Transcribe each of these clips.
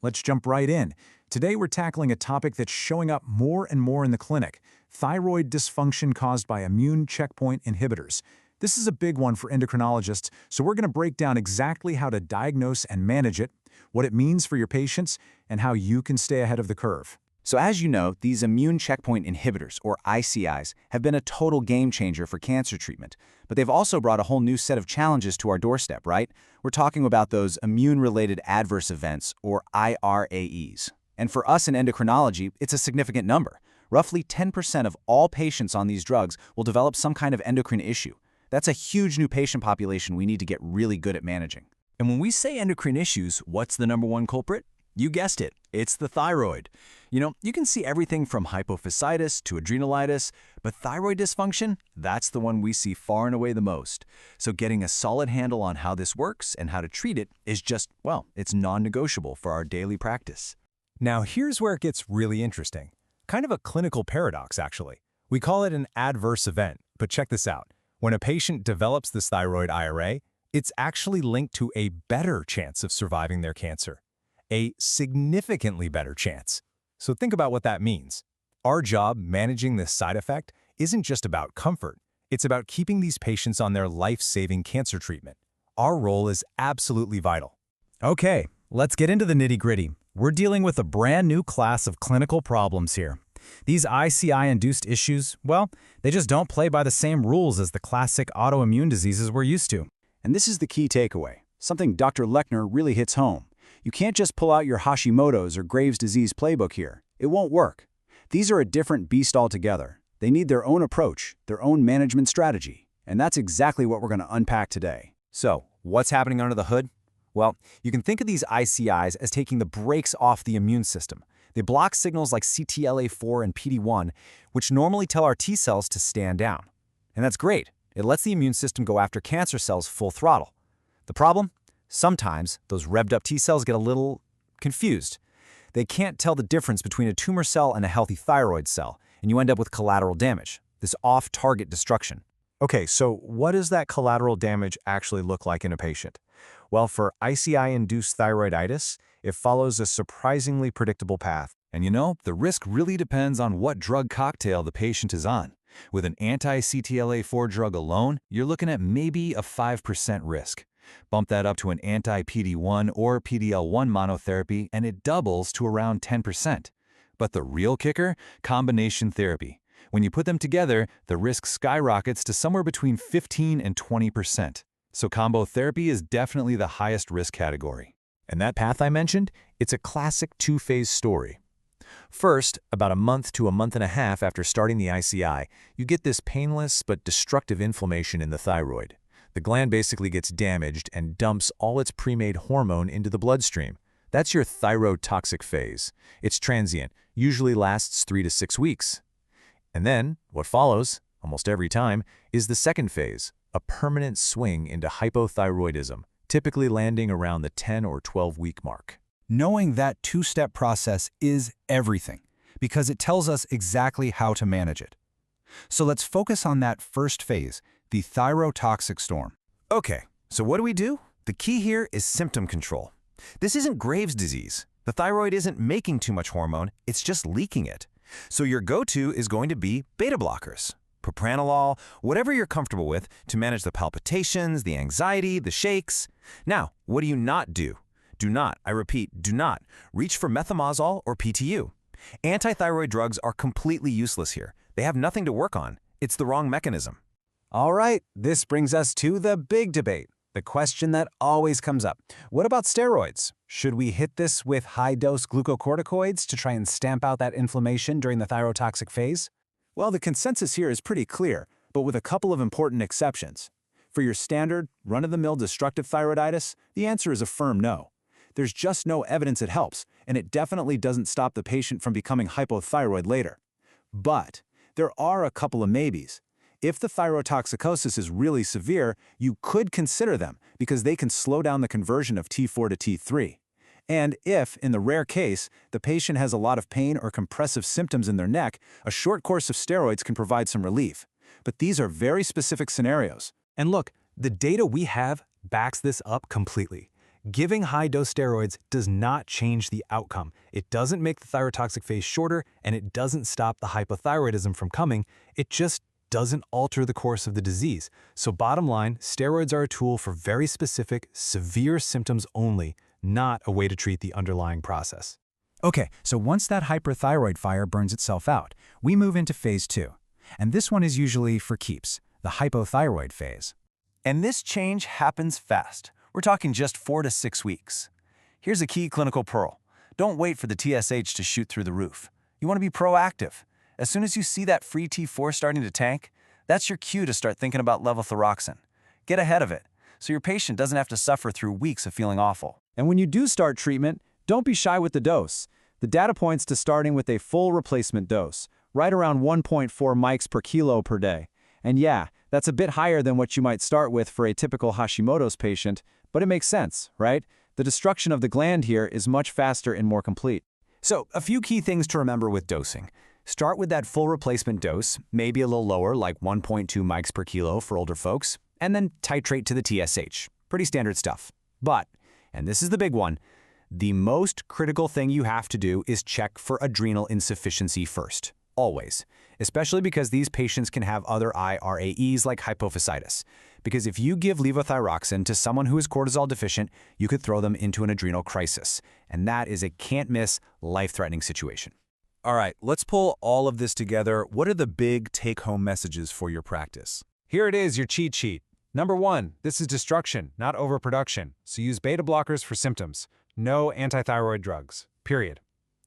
let's jump right in. Today we're tackling a topic that's showing up more and more in the clinic: thyroid dysfunction caused by immune checkpoint inhibitors. This is a big one for endocrinologists, so we're going to break down exactly how to diagnose and manage it, what it means for your patients, and how you can stay ahead of the curve. So as you know, these immune checkpoint inhibitors, or ICIs, have been a total game changer for cancer treatment. But they've also brought a whole new set of challenges to our doorstep, right? We're talking about those immune-related adverse events, or irAEs. And for us in endocrinology, it's a significant number. Roughly 10% of all patients on these drugs will develop some kind of endocrine issue. That's a huge new patient population we need to get really good at managing. And when we say endocrine issues, what's the number one culprit? You guessed it, it's the thyroid. You can see everything from hypophysitis to adrenalitis, but thyroid dysfunction, that's the one we see far and away the most. So getting a solid handle on how this works and how to treat it is just, well, it's non-negotiable for our daily practice. Now here's where it gets really interesting. Kind of a clinical paradox, actually. We call it an adverse event, but check this out. When a patient develops this thyroid IRA, it's actually linked to a better chance of surviving their cancer. A significantly better chance. So think about what that means. Our job managing this side effect isn't just about comfort. It's about keeping these patients on their life-saving cancer treatment. Our role is absolutely vital. Okay, let's get into the nitty-gritty. We're dealing with a brand new class of clinical problems here. These ICI-induced issues, well, they just don't play by the same rules as the classic autoimmune diseases we're used to. And this is the key takeaway, something Dr. Lechner really hits home. You can't just pull out your Hashimoto's or Graves' disease playbook here. It won't work. These are a different beast altogether. They need their own approach, their own management strategy. And that's exactly what we're going to unpack today. So, what's happening under the hood? Well, you can think of these ICIs as taking the brakes off the immune system. They block signals like CTLA4 and PD-1, which normally tell our T cells to stand down. And that's great. It lets the immune system go after cancer cells full throttle. The problem? Sometimes those revved up T cells get a little confused. They can't tell the difference between a tumor cell and a healthy thyroid cell, and you end up with collateral damage, this off-target destruction. Okay, so what does that collateral damage actually look like in a patient? Well, for ICI-induced thyroiditis, it follows a surprisingly predictable path. And the risk really depends on what drug cocktail the patient is on. With an anti-CTLA4 drug alone, you're looking at maybe a 5% risk. Bump that up to an anti-PD-1 or PD-L1 monotherapy, and it doubles to around 10%. But the real kicker? Combination therapy. When you put them together, the risk skyrockets to somewhere between 15 and 20%. So combo therapy is definitely the highest risk category. And that path I mentioned, it's a classic two-phase story. First, about a month to a month and a half after starting the ICI, you get this painless but destructive inflammation in the thyroid. The gland basically gets damaged and dumps all its pre-made hormone into the bloodstream. That's your thyrotoxic phase. It's transient, usually lasts 3 to 6 weeks. And then, what follows, almost every time, is the second phase, a permanent swing into hypothyroidism, typically landing around the 10 or 12-week mark. Knowing that two-step process is everything, because it tells us exactly how to manage it. So let's focus on that first phase, the thyrotoxic storm. Okay, so what do? The key here is symptom control. This isn't Graves' disease. The thyroid isn't making too much hormone, it's just leaking it. So your go-to is going to be beta blockers, propranolol, whatever you're comfortable with to manage the palpitations, the anxiety, the shakes. Now, what do you not do? Do not, I repeat, do not reach for methimazole or PTU. Antithyroid drugs are completely useless here. They have nothing to work on. It's the wrong mechanism. All right, this brings us to the big debate, the question that always comes up. What about steroids? Should we hit this with high-dose glucocorticoids to try and stamp out that inflammation during the thyrotoxic phase? Well, the consensus here is pretty clear, but with a couple of important exceptions. For your standard, run-of-the-mill destructive thyroiditis, the answer is a firm no. There's just no evidence it helps, and it definitely doesn't stop the patient from becoming hypothyroid later. But there are a couple of maybes. If the thyrotoxicosis is really severe, you could consider them because they can slow down the conversion of T4 to T3. And if, in the rare case, the patient has a lot of pain or compressive symptoms in their neck, a short course of steroids can provide some relief. But these are very specific scenarios. And look, the data we have backs this up completely. Giving high-dose steroids does not change the outcome. It doesn't make the thyrotoxic phase shorter, and it doesn't stop the hypothyroidism from coming. It just doesn't alter the course of the disease. So bottom line, steroids are a tool for very specific, severe symptoms only, not a way to treat the underlying process. Okay, so once that hyperthyroid fire burns itself out, we move into phase 2. And this one is usually for keeps, the hypothyroid phase. And this change happens fast. We're talking just 4 to 6 weeks. Here's a key clinical pearl. Don't wait for the TSH to shoot through the roof. You want to be proactive. As soon as you see that free T4 starting to tank, that's your cue to start thinking about levothyroxine. Get ahead of it, so your patient doesn't have to suffer through weeks of feeling awful. And when you do start treatment, don't be shy with the dose. The data points to starting with a full replacement dose, right around 1.4 mics per kilo per day. And yeah, that's a bit higher than what you might start with for a typical Hashimoto's patient, but it makes sense, right? The destruction of the gland here is much faster and more complete. So, a few key things to remember with dosing. Start with that full replacement dose, maybe a little lower, like 1.2 mics per kilo for older folks, and then titrate to the TSH. Pretty standard stuff. But, and this is the big one, the most critical thing you have to do is check for adrenal insufficiency first. Always. Especially because these patients can have other irAEs like hypophysitis. Because if you give levothyroxine to someone who is cortisol deficient, you could throw them into an adrenal crisis. And that is a can't-miss, life-threatening situation. All right, let's pull all of this together. What are the big take-home messages for your practice? Here it is, your cheat sheet. Number 1, this is destruction, not overproduction. So use beta blockers for symptoms. No antithyroid drugs, period.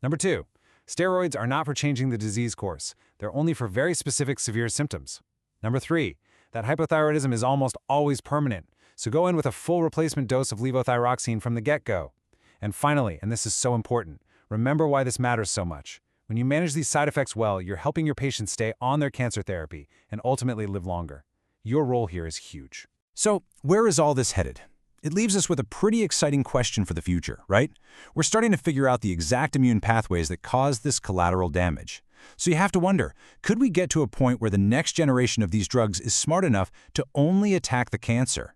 Number 2, steroids are not for changing the disease course. They're only for very specific severe symptoms. Number 3, that hypothyroidism is almost always permanent. So go in with a full replacement dose of levothyroxine from the get-go. And finally, and this is so important, remember why this matters so much. When you manage these side effects well, you're helping your patients stay on their cancer therapy and ultimately live longer. Your role here is huge. So, where is all this headed? It leaves us with a pretty exciting question for the future, right? We're starting to figure out the exact immune pathways that cause this collateral damage. So you have to wonder, could we get to a point where the next generation of these drugs is smart enough to only attack the cancer?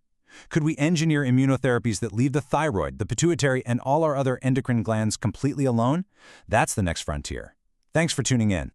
Could we engineer immunotherapies that leave the thyroid, the pituitary, and all our other endocrine glands completely alone? That's the next frontier. Thanks for tuning in.